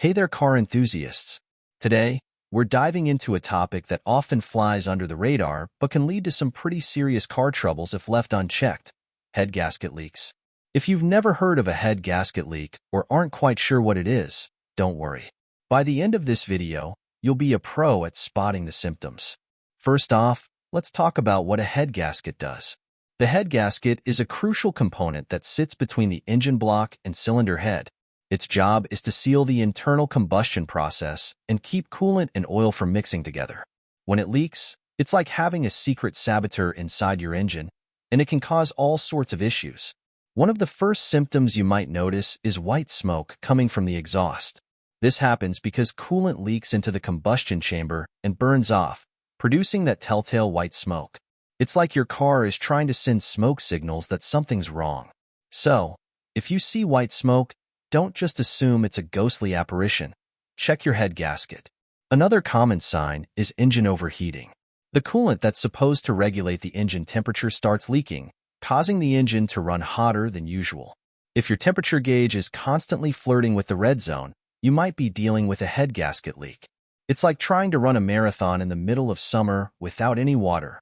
Hey there, car enthusiasts. Today, we're diving into a topic that often flies under the radar but can lead to some pretty serious car troubles if left unchecked: head gasket leaks. If you've never heard of a head gasket leak or aren't quite sure what it is, don't worry. By the end of this video, you'll be a pro at spotting the symptoms. First off, let's talk about what a head gasket does. The head gasket is a crucial component that sits between the engine block and cylinder head. Its job is to seal the internal combustion process and keep coolant and oil from mixing together. When it leaks, it's like having a secret saboteur inside your engine, and it can cause all sorts of issues. One of the first symptoms you might notice is white smoke coming from the exhaust. This happens because coolant leaks into the combustion chamber and burns off, producing that telltale white smoke. It's like your car is trying to send smoke signals that something's wrong. So, if you see white smoke, don't just assume it's a ghostly apparition. Check your head gasket. Another common sign is engine overheating. The coolant that's supposed to regulate the engine temperature starts leaking, causing the engine to run hotter than usual. If your temperature gauge is constantly flirting with the red zone, you might be dealing with a head gasket leak. It's like trying to run a marathon in the middle of summer without any water.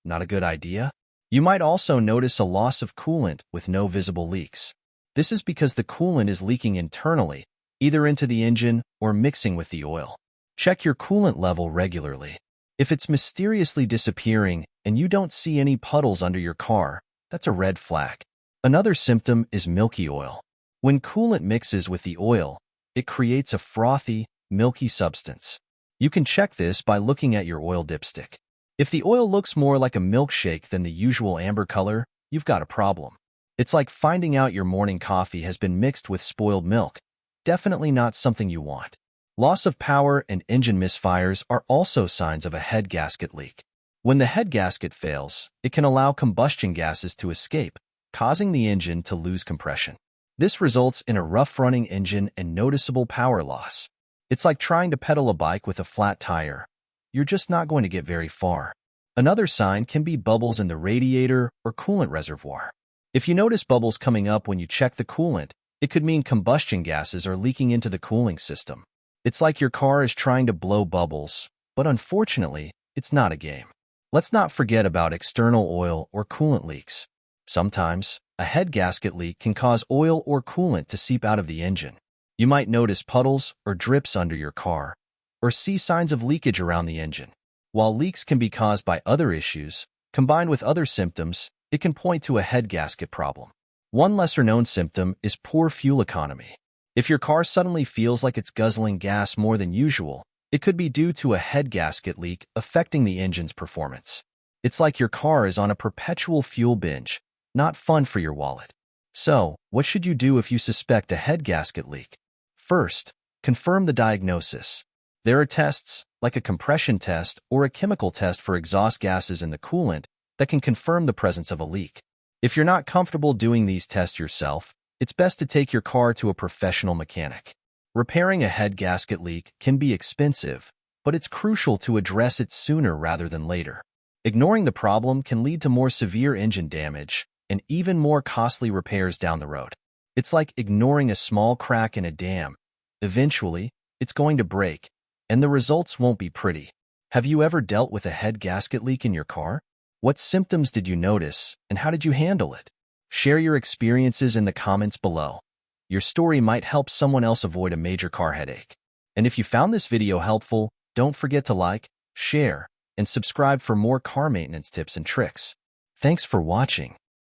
Not a good idea? You might also notice a loss of coolant with no visible leaks. This is because the coolant is leaking internally, either into the engine or mixing with the oil. Check your coolant level regularly. If it's mysteriously disappearing and you don't see any puddles under your car, that's a red flag. Another symptom is milky oil. When coolant mixes with the oil, it creates a frothy, milky substance. You can check this by looking at your oil dipstick. If the oil looks more like a milkshake than the usual amber color, you've got a problem. It's like finding out your morning coffee has been mixed with spoiled milk. Definitely not something you want. Loss of power and engine misfires are also signs of a head gasket leak. When the head gasket fails, it can allow combustion gases to escape, causing the engine to lose compression. This results in a rough-running engine and noticeable power loss. It's like trying to pedal a bike with a flat tire. You're just not going to get very far. Another sign can be bubbles in the radiator or coolant reservoir. If you notice bubbles coming up when you check the coolant, it could mean combustion gases are leaking into the cooling system. It's like your car is trying to blow bubbles, but unfortunately, it's not a game. Let's not forget about external oil or coolant leaks. Sometimes, a head gasket leak can cause oil or coolant to seep out of the engine. You might notice puddles or drips under your car, or see signs of leakage around the engine. While leaks can be caused by other issues, combined with other symptoms, it can point to a head gasket problem. One lesser-known symptom is poor fuel economy. If your car suddenly feels like it's guzzling gas more than usual, it could be due to a head gasket leak affecting the engine's performance. It's like your car is on a perpetual fuel binge, not fun for your wallet. So, what should you do if you suspect a head gasket leak? First, confirm the diagnosis. There are tests, like a compression test or a chemical test for exhaust gases in the coolant, that can confirm the presence of a leak. If you're not comfortable doing these tests yourself, it's best to take your car to a professional mechanic. Repairing a head gasket leak can be expensive, but it's crucial to address it sooner rather than later. Ignoring the problem can lead to more severe engine damage and even more costly repairs down the road. It's like ignoring a small crack in a dam. Eventually, it's going to break, and the results won't be pretty. Have you ever dealt with a head gasket leak in your car? What symptoms did you notice, and how did you handle it? Share your experiences in the comments below. Your story might help someone else avoid a major car headache. And if you found this video helpful, don't forget to like, share, and subscribe for more car maintenance tips and tricks. Thanks for watching.